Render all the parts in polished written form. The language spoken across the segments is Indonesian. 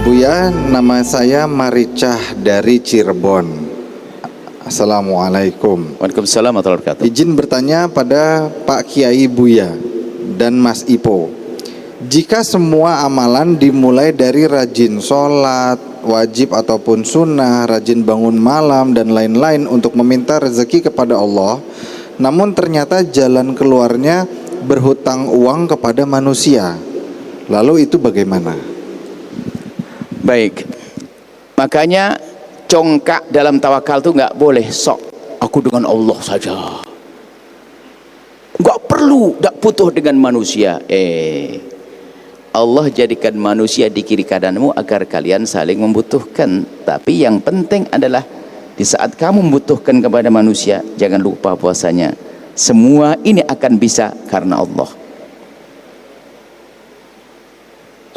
Buya, nama saya Maricah dari Cirebon. Assalamualaikum. Waalaikumsalam warahmatullahi wabarakatuh. Izin bertanya pada Pak Kiai Buya dan Mas Ipo. Jika semua amalan dimulai dari rajin sholat, wajib ataupun sunnah, rajin bangun malam dan lain-lain untuk meminta rezeki kepada Allah, namun ternyata jalan keluarnya berhutang uang kepada manusia, lalu itu bagaimana? Baik, makanya congkak dalam tawakal itu nggak boleh sok. Aku dengan Allah saja, nggak perlu, nggak butuh dengan manusia. Allah jadikan manusia di kiri kananmu agar kalian saling membutuhkan. Tapi yang penting adalah di saat kamu membutuhkan kepada manusia, jangan lupa bahwasanya semua ini akan bisa karena Allah.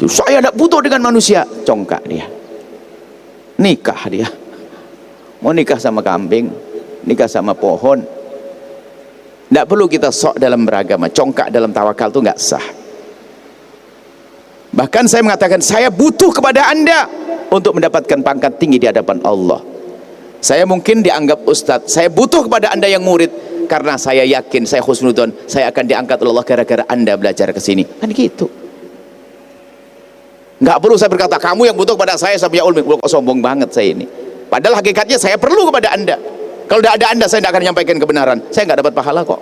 Saya tidak butuh dengan manusia, congkak dia, nikah dia, mau nikah sama kambing, nikah sama pohon. Tidak perlu kita sok dalam beragama. Congkak dalam tawakal itu nggak sah. Bahkan saya mengatakan, saya butuh kepada anda untuk mendapatkan pangkat tinggi di hadapan Allah. Saya mungkin dianggap ustadz, saya butuh kepada anda yang murid, karena saya yakin, saya husnudon, saya akan diangkat oleh Allah gara-gara anda belajar ke sini. Kan gitu. Nggak perlu saya berkata, kamu yang butuh kepada saya punya ulmi. Kok sombong banget saya ini. Padahal hakikatnya saya perlu kepada anda. Kalau tidak ada anda, saya tidak akan menyampaikan kebenaran. Saya nggak dapat pahala kok.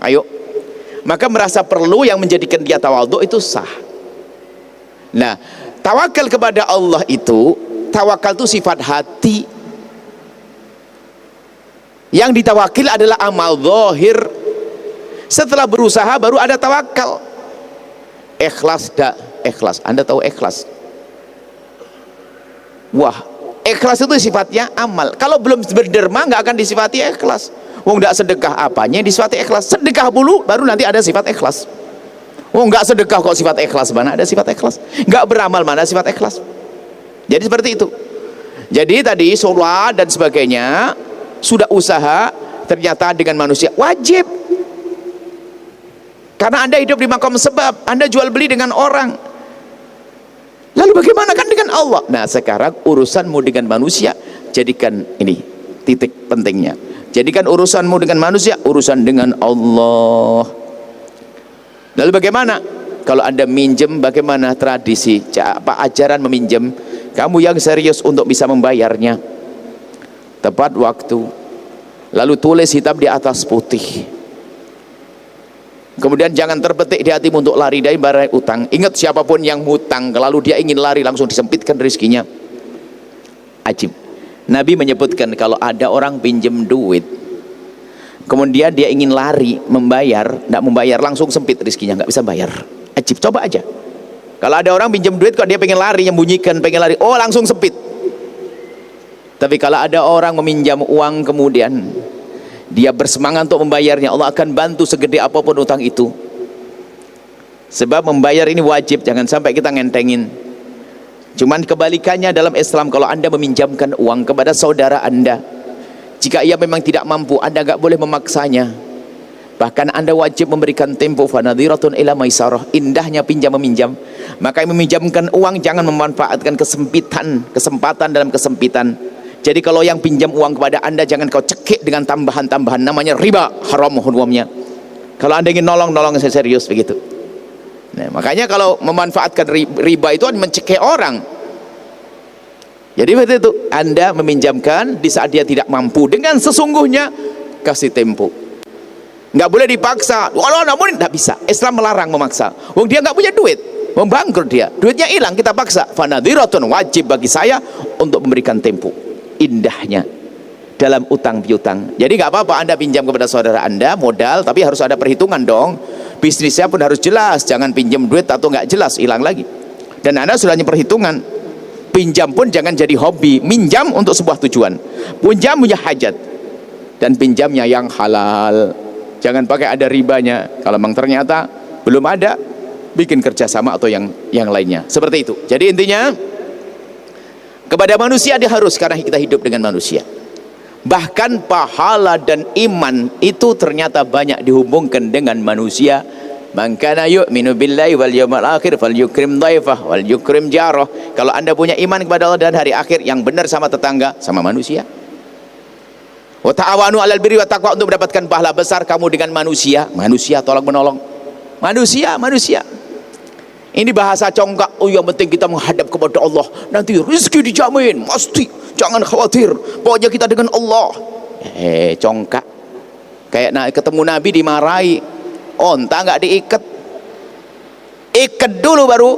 Ayo. Maka merasa perlu yang menjadikan dia tawadhu itu sah. Nah, tawakal kepada Allah itu, tawakal itu sifat hati. Yang ditawakil adalah amal zahir. Setelah berusaha baru ada tawakal. Ikhlas dak. Ikhlas, anda tahu ikhlas? Wah, ikhlas itu sifatnya amal. Kalau belum berderma nggak akan disifati ikhlas. Wong nggak sedekah apanya disifati ikhlas? Sedekah dulu baru nanti ada sifat ikhlas. Wong nggak sedekah kok sifat ikhlas, mana ada sifat ikhlas? Nggak beramal mana sifat ikhlas? Jadi seperti itu. Jadi tadi sholat dan sebagainya sudah usaha, ternyata dengan manusia wajib. Karena anda hidup di makom sebab, anda jual beli dengan orang. Lalu bagaimana kan dengan Allah? Nah sekarang urusanmu dengan manusia, jadikan ini titik pentingnya. Jadikan urusanmu dengan manusia urusan dengan Allah. Lalu bagaimana? Kalau anda minjem, bagaimana tradisi, apa ajaran meminjam? Kamu yang serius untuk bisa membayarnya tepat waktu. Lalu tulis hitam di atas putih. Kemudian jangan terbetik di hatimu untuk lari dari barang utang. Ingat, siapapun yang hutang lalu dia ingin lari, langsung disempitkan rezekinya. Ajib. Nabi menyebutkan kalau ada orang pinjam duit, kemudian dia ingin lari membayar, tidak membayar, langsung sempit rezekinya, nggak bisa bayar. Ajib. Coba aja. Kalau ada orang pinjam duit kok dia pengen lari, menyembunyikan, pengen lari, oh langsung sempit. Tapi kalau ada orang meminjam uang kemudian dia bersemangat untuk membayarnya, Allah akan bantu segede apapun utang itu. Sebab membayar ini wajib, jangan sampai kita ngentengin. Cuman kebalikannya dalam Islam, kalau anda meminjamkan uang kepada saudara anda, jika ia memang tidak mampu, anda nggak boleh memaksanya. Bahkan anda wajib memberikan tempo, fanadhiratun ila maisarah. Indahnya pinjam meminjam. Maka yang meminjamkan uang jangan memanfaatkan kesempatan dalam kesempitan. Jadi kalau yang pinjam uang kepada anda, jangan kau cekik dengan tambahan-tambahan, namanya riba, haram hukumnya. Kalau anda ingin nolong saya serius begitu. Nah, makanya kalau memanfaatkan riba itu mencekik orang. Jadi begitu itu, anda meminjamkan di saat dia tidak mampu, dengan sesungguhnya kasih tempo. Nggak boleh dipaksa. Walau namun nggak bisa. Islam melarang memaksa. Wong dia nggak punya duit, membangkrut dia, duitnya hilang, kita paksa. Fanadhiratun, wajib bagi saya untuk memberikan tempo. Indahnya dalam utang piutang. Jadi nggak apa-apa anda pinjam kepada saudara anda modal, tapi harus ada perhitungan dong. Bisnisnya pun harus jelas, jangan pinjam duit atau nggak jelas hilang lagi. Dan anda sudah punya perhitungan. Pinjam pun jangan jadi hobi, minjam untuk sebuah tujuan. Pinjam punya hajat, dan pinjamnya yang halal. Jangan pakai ada ribanya. Kalau memang ternyata belum ada, bikin kerjasama atau yang lainnya. Seperti itu. Jadi intinya, kepada manusia dia harus, karena kita hidup dengan manusia. Bahkan pahala dan iman itu ternyata banyak dihubungkan dengan manusia Man kana yu'minu billahi wal yawmil akhir falyukrim dhaifah wal yukrim jarah. Kalau Anda punya iman kepada Allah dan hari akhir, yang benar sama tetangga, sama manusia. Wa ta'awanu 'alal birri wat taqwa, untuk mendapatkan pahala besar kamu dengan manusia. Manusia tolong menolong. Manusia. Ini bahasa congkak. Oh, yang penting kita menghadap kepada Allah. Nanti rezeki dijamin, pasti. Jangan khawatir. Pokoknya kita dengan Allah. Congkak. Kayak ketemu Nabi dimarahi. Onta nggak diikat. Ikat dulu baru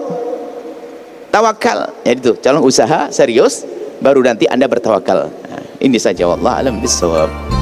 tawakal. Jadi itu, calon usaha serius, baru nanti Anda bertawakal. Nah, ini saja, wallahu a'lam bishawab.